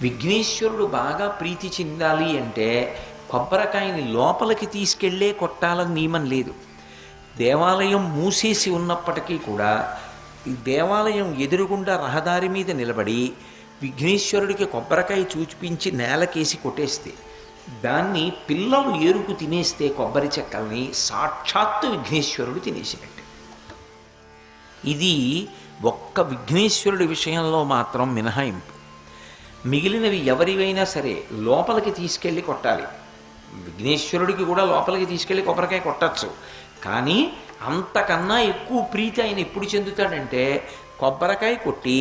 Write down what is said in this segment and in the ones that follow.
విఘ్నేశ్వరుడు బాగా ప్రీతి చెందాలి అంటే కొబ్బరికాయని లోపలికి తీసుకెళ్లే కొట్టాలని నియమం లేదు. దేవాలయం మూసేసి ఉన్నప్పటికీ కూడా ఈ దేవాలయం ఎదురుగుండా రహదారి మీద నిలబడి విఘ్నేశ్వరుడికి కొబ్బరికాయ చూపించి నేలకేసి కొట్టేస్తే, దాన్ని పిల్లలు ఏరుకు తినేస్తే కొబ్బరి చెక్కల్ని సాక్షాత్తు విఘ్నేశ్వరుడు తినేసినట్టు. ఇది ఒక్క విఘ్నేశ్వరుడి విషయంలో మాత్రం మినహాయింపు. మిగిలినవి ఎవరివైనా సరే లోపలికి తీసుకెళ్ళి కొట్టాలి. విఘ్నేశ్వరుడికి కూడా లోపలికి తీసుకెళ్ళి కొబ్బరికాయ కొట్టచ్చు. కానీ అంతకన్నా ఎక్కువ ప్రీతి ఆయన ఎప్పుడు చెందుతాడంటే కొబ్బరికాయ కొట్టి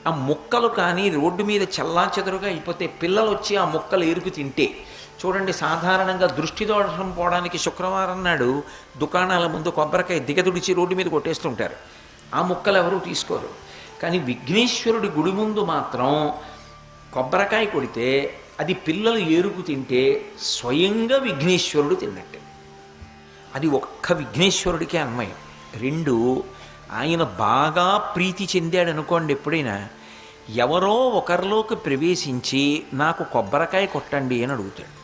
ఆ ముక్కలు కానీ రోడ్డు మీద చెల్లాచెదరుగా అయిపోతే పిల్లలు వచ్చి ఆ ముక్కలు ఏరుకు తింటే. చూడండి, సాధారణంగా దృష్టి దోషం పోవడానికి శుక్రవారం నాడు దుకాణాల ముందు కొబ్బరికాయ దిగదుడిచి రోడ్డు మీద కొట్టేస్తుంటారు. ఆ ముక్కలు ఎవరూ తీసుకోరు. కానీ విఘ్నేశ్వరుడి గుడి ముందు మాత్రం కొబ్బరికాయ కొడితే అది పిల్లలు ఏరుకు తింటే స్వయంగా విఘ్నేశ్వరుడు తిన్నట్టు. అది ఒక్క విఘ్నేశ్వరుడికే అన్వయం. రెండు, ఆయన బాగా ప్రీతి చెందాడు అనుకోండి, ఎప్పుడైనా ఎవరో ఒకరిలోకి ప్రవేశించి నాకు కొబ్బరికాయ కొట్టండి అని అడుగుతాడు.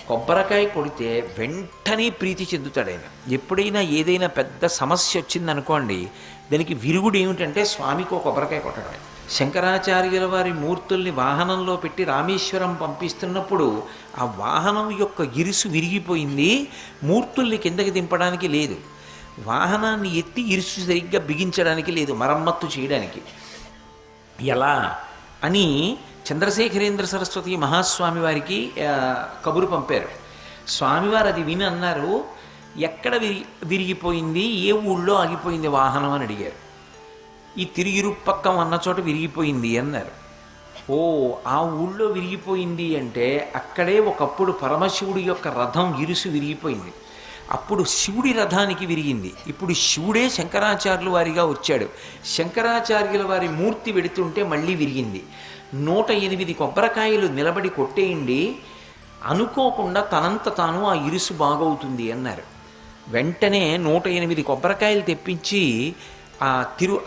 కొబ్బరికాయ కొడితే వెంటనే ప్రీతి చెందుతాడు ఆయన. ఎప్పుడైనా ఏదైనా పెద్ద సమస్య వచ్చిందనుకోండి, దానికి విరుగుడు ఏమిటంటే స్వామికి ఒక కొబ్బరికాయ కొట్టడం. శంకరాచార్యుల వారి మూర్తుల్ని వాహనంలో పెట్టి రామేశ్వరం పంపిస్తున్నప్పుడు ఆ వాహనం యొక్క ఇరుసు విరిగిపోయింది, మూర్తుల్ని కిందకి దింపడానికి లేదు, వాహనాన్ని ఎత్తి ఇరుసు సరిగ్గా బిగించడానికి లేదు, మరమ్మత్తు చేయడానికి. ఎలా అని చంద్రశేఖరేంద్ర సరస్వతి మహాస్వామి వారికి కబురు పంపారు. స్వామివారు అది విని అన్నారు, ఎక్కడ విరిగిపోయింది, ఏ ఊళ్ళో ఆగిపోయింది వాహనం అని అడిగారు. ఈ తిరిగిరుపక్కం అన్న చోట విరిగిపోయింది అన్నారు. ఓ, ఆ ఊళ్ళో విరిగిపోయింది అంటే అక్కడే ఒకప్పుడు పరమశివుడి యొక్క రథం ఇరుసు విరిగిపోయింది. అప్పుడు శివుడి రథానికి విరిగింది. ఇప్పుడు శివుడే శంకరాచార్యుల వారిగా వచ్చాడు. శంకరాచార్యుల వారి మూర్తి వెడుతుంటే మళ్ళీ విరిగింది. 108 కొబ్బరికాయలు నిలబడి కొట్టేయండి, అనుకోకుండా తనంత తాను ఆ ఇరుసు బాగవుతుంది అన్నారు. వెంటనే 108 కొబ్బరికాయలు తెప్పించి ఆ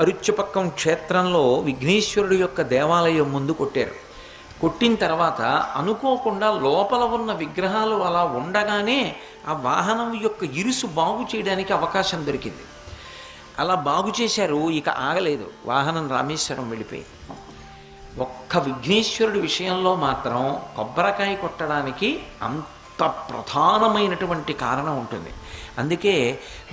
అరుచుపక్కం క్షేత్రంలో విఘ్నేశ్వరుడు యొక్క దేవాలయం ముందు కొట్టారు. కొట్టిన తర్వాత అనుకోకుండా లోపల ఉన్న విగ్రహాలు అలా ఉండగానే ఆ వాహనం యొక్క ఇరుసు బాగు చేయడానికి అవకాశం దొరికింది. అలా బాగు చేశారు. ఇక ఆగలేదు, వాహనం రామేశ్వరం వెళ్ళిపోయింది. ఒక్క విఘ్నేశ్వరుడి విషయంలో మాత్రం కొబ్బరికాయ కొట్టడానికి అంత ప్రధానమైనటువంటి కారణం ఉంటుంది. అందుకే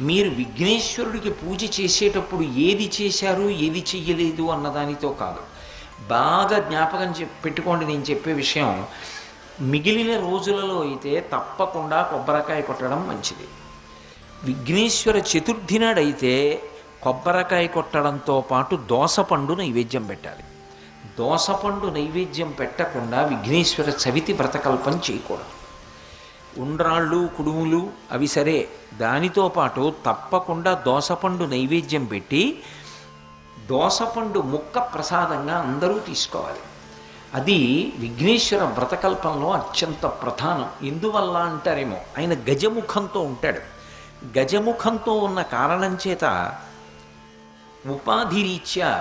మీరు విఘ్నేశ్వరుడికి పూజ చేసేటప్పుడు ఏది చేశారు ఏది చెయ్యలేదు అన్నదానితో కాదు, బాగా జ్ఞాపకం పెట్టుకోండి. నేను చెప్పే విషయం, మిగిలిన రోజులలో అయితే తప్పకుండా కొబ్బరికాయ కొట్టడం మంచిది. విఘ్నేశ్వర చతుర్థి నాడైతే కొబ్బరికాయ కొట్టడంతో పాటు దోసపండు నైవేద్యం పెట్టాలి. దోసపండు నైవేద్యం పెట్టకుండా విఘ్నేశ్వర చవితి వ్రతకల్పం చేయకూడదు. ఉండ్రాళ్ళు కుడుములు అవి సరే, దానితో పాటు తప్పకుండా దోసపండు నైవేద్యం పెట్టి దోసపండు ముక్క ప్రసాదంగా అందరూ తీసుకోవాలి. అది విఘ్నేశ్వర వ్రతకల్పంలో అత్యంత ప్రధానం. ఎందువల్ల అంటారేమో, ఆయన గజముఖంతో ఉంటాడు. గజముఖంతో ఉన్న కారణం చేత ఉపాధిరీత్యా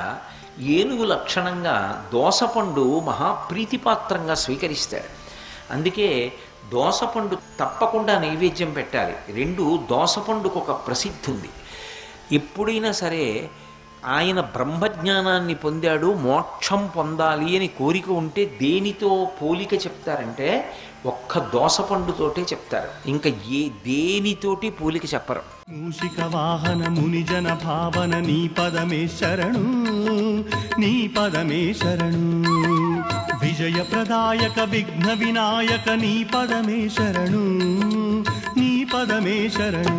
ఏనుగు లక్షణంగా దోసపండు మహాప్రీతిపాత్రంగా స్వీకరిస్తాడు. అందుకే దోసపండు తప్పకుండా నైవేద్యం పెట్టాలి. రెండు, దోసపండుకు ఒక ప్రసిద్ధి ఉంది. ఎప్పుడైనా సరే ఆయన బ్రహ్మజ్ఞానాన్ని పొందాడు, మోక్షం పొందాలి అని కోరిక ఉంటే దేనితో పోలిక చెప్తారంటే ఒక్క దోసపండుతోటే చెప్తారు. ఇంకా దేనితోటి పోలిక చెప్పరు. మూషిక వాహన మునిజన భావన నీ పదమే శరణు, నీ పదమే శరణు. విజయ ప్రదాయక విఘ్న వినాయక నీ పదమే శరణు, నీ పదమే శరణు.